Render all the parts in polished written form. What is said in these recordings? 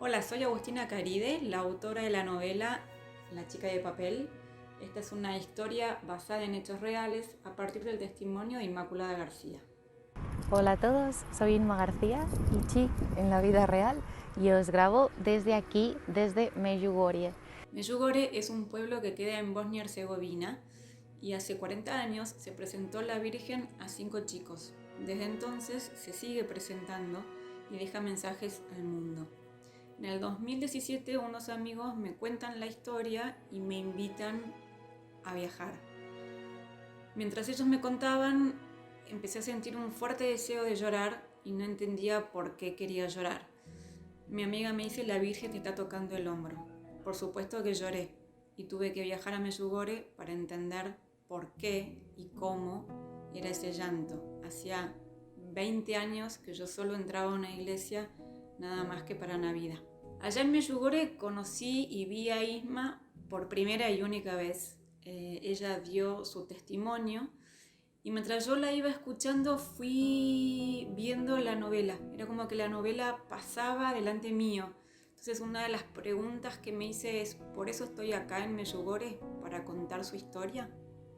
Hola, soy Agustina Caride, la autora de la novela La chica de papel. Esta es una historia basada en hechos reales a partir del testimonio de Inmaculada García. Hola a todos, soy Inma García, Ichi en la vida real, y os grabo desde aquí, desde Medjugorje. Medjugorje es un pueblo que queda en Bosnia y Herzegovina y hace 40 años se presentó la Virgen a 5 chicos. Desde entonces se sigue presentando y deja mensajes al mundo. En el 2017 unos amigos me cuentan la historia y me invitan a viajar. Mientras ellos me contaban, empecé a sentir un fuerte deseo de llorar y no entendía por qué quería llorar. Mi amiga me dice: la Virgen te está tocando el hombro. Por supuesto que lloré y tuve que viajar a Medjugorje para entender por qué y cómo era ese llanto. Hacía 20 años que yo solo entraba a una iglesia nada más que para Navidad. Allá en Medjugorje conocí y vi a Isma por primera y única vez. Ella dio su testimonio y mientras yo la iba escuchando fui viendo la novela. Era como que la novela pasaba delante mío. Entonces una de las preguntas que me hice es: ¿por eso estoy acá en Medjugorje? ¿Para contar su historia?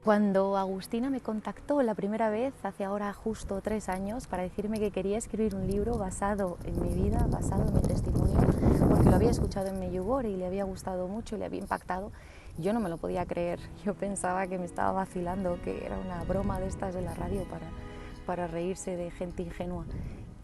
Cuando Agustina me contactó la primera vez, hace ahora justo 3 años, para decirme que quería escribir un libro basado en mi vida, basado en mi testimonio, porque lo había escuchado en Medjugorje y le había gustado mucho y le había impactado, yo no me lo podía creer. Yo pensaba que me estaba vacilando, que era una broma de estas de la radio para reírse de gente ingenua.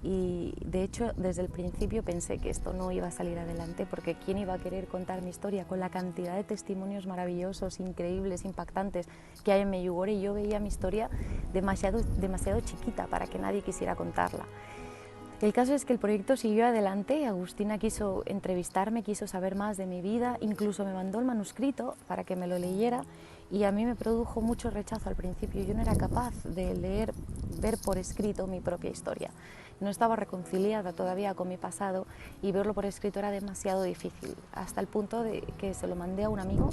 Y de hecho desde el principio pensé que esto no iba a salir adelante, porque ¿quién iba a querer contar mi historia con la cantidad de testimonios maravillosos, increíbles, impactantes que hay en Medjugorje? Y yo veía mi historia demasiado chiquita para que nadie quisiera contarla. El caso es que el proyecto siguió adelante. Agustina quiso entrevistarme, quiso saber más de mi vida, incluso me mandó el manuscrito para que me lo leyera, y a mí me produjo mucho rechazo al principio. Yo no era capaz de ver por escrito mi propia historia. No estaba reconciliada todavía con mi pasado y verlo por escrito era demasiado difícil, hasta el punto de que se lo mandé a un amigo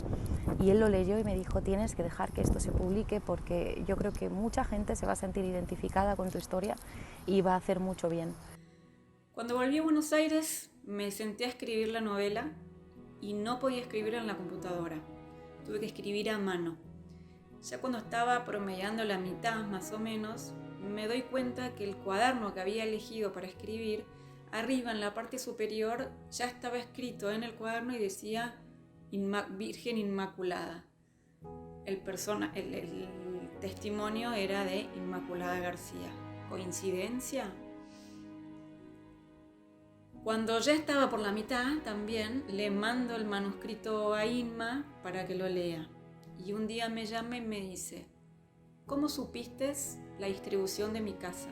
y él lo leyó y me dijo: tienes que dejar que esto se publique, porque yo creo que mucha gente se va a sentir identificada con tu historia y va a hacer mucho bien. Cuando volví a Buenos Aires me senté a escribir la novela y no podía escribir en la computadora. Tuve que escribir a mano. Ya cuando estaba promediando la mitad más o menos, me doy cuenta que el cuaderno que había elegido para escribir, arriba en la parte superior ya estaba escrito en el cuaderno y decía Virgen Inmaculada. El testimonio era de Inmaculada García. ¿Coincidencia? Cuando ya estaba por la mitad, también le mando el manuscrito a Inma para que lo lea. Y un día me llama y me dice: ¿cómo supiste la distribución de mi casa?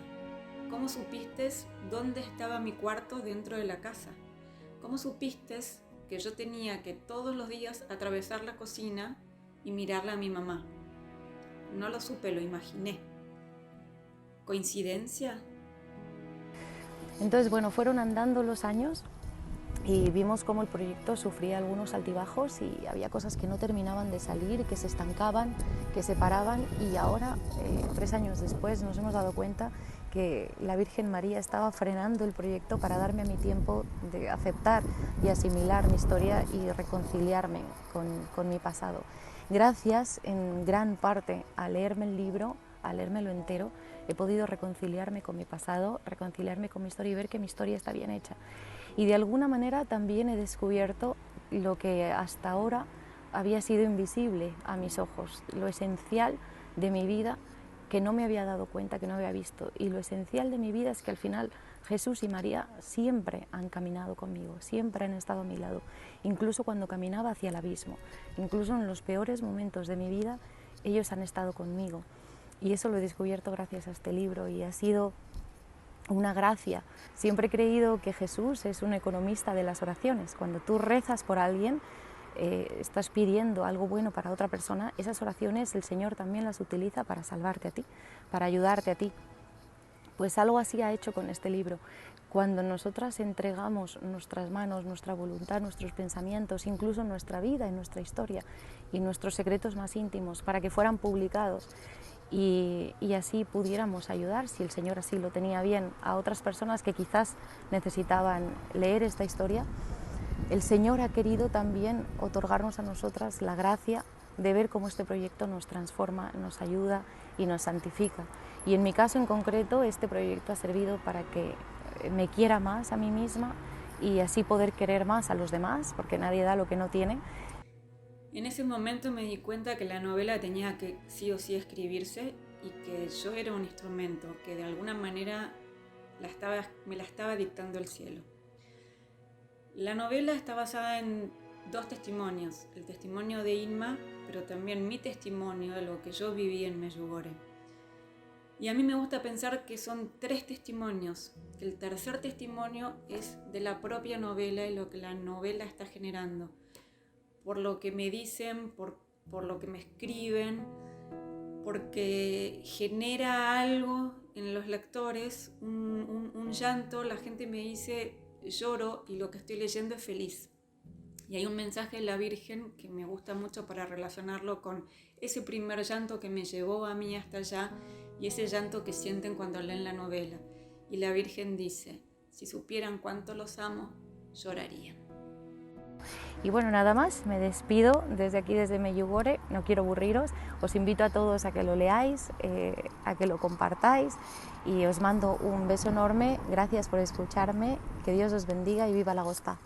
¿Cómo supiste dónde estaba mi cuarto dentro de la casa? ¿Cómo supiste que yo tenía que todos los días atravesar la cocina y mirarla a mi mamá? No lo supe, lo imaginé. ¿Coincidencia? Entonces, bueno, fueron andando los años y vimos cómo el proyecto sufría algunos altibajos y había cosas que no terminaban de salir, que se estancaban, que se paraban, y ahora, 3 años después, nos hemos dado cuenta que la Virgen María estaba frenando el proyecto para darme a mi tiempo de aceptar y asimilar mi historia y reconciliarme con mi pasado. Gracias en gran parte a leerme el libro, a leérmelo entero, he podido reconciliarme con mi pasado, reconciliarme con mi historia y ver que mi historia está bien hecha. Y de alguna manera también he descubierto lo que hasta ahora había sido invisible a mis ojos, lo esencial de mi vida que no me había dado cuenta, que no había visto. Y lo esencial de mi vida es que al final Jesús y María siempre han caminado conmigo, siempre han estado a mi lado, incluso cuando caminaba hacia el abismo, incluso en los peores momentos de mi vida, ellos han estado conmigo. Y eso lo he descubierto gracias a este libro y ha sido una gracia. Siempre he creído que Jesús es un economista de las oraciones. Cuando tú rezas por alguien, estás pidiendo algo bueno para otra persona, esas oraciones el Señor también las utiliza para salvarte a ti, para ayudarte a ti. Pues algo así ha hecho con este libro. Cuando nosotras entregamos nuestras manos, nuestra voluntad, nuestros pensamientos, incluso nuestra vida y nuestra historia y nuestros secretos más íntimos para que fueran publicados y así pudiéramos ayudar, si el Señor así lo tenía bien, a otras personas que quizás necesitaban leer esta historia, el Señor ha querido también otorgarnos a nosotras la gracia de ver cómo este proyecto nos transforma, nos ayuda y nos santifica. Y en mi caso en concreto, este proyecto ha servido para que me quiera más a mí misma y así poder querer más a los demás, porque nadie da lo que no tiene. En ese momento me di cuenta que la novela tenía que sí o sí escribirse y que yo era un instrumento, que de alguna manera me la estaba dictando el cielo. La novela está basada en 2 testimonios, el testimonio de Inma, pero también mi testimonio de lo que yo viví en Medjugorje. Y a mí me gusta pensar que son 3 testimonios, que el tercer testimonio es de la propia novela y lo que la novela está generando, por lo que me dicen, por lo que me escriben, porque genera algo en los lectores, un llanto. La gente me dice lloro y lo que estoy leyendo es feliz. Y hay un mensaje de la Virgen que me gusta mucho para relacionarlo con ese primer llanto que me llevó a mí hasta allá y ese llanto que sienten cuando leen la novela. Y la Virgen dice, si supieran cuánto los amo, llorarían. Y bueno, nada más, me despido desde aquí, desde Medjugorje, no quiero aburriros, os invito a todos a que lo leáis, a que lo compartáis y os mando un beso enorme, gracias por escucharme, que Dios os bendiga y viva la Gospa.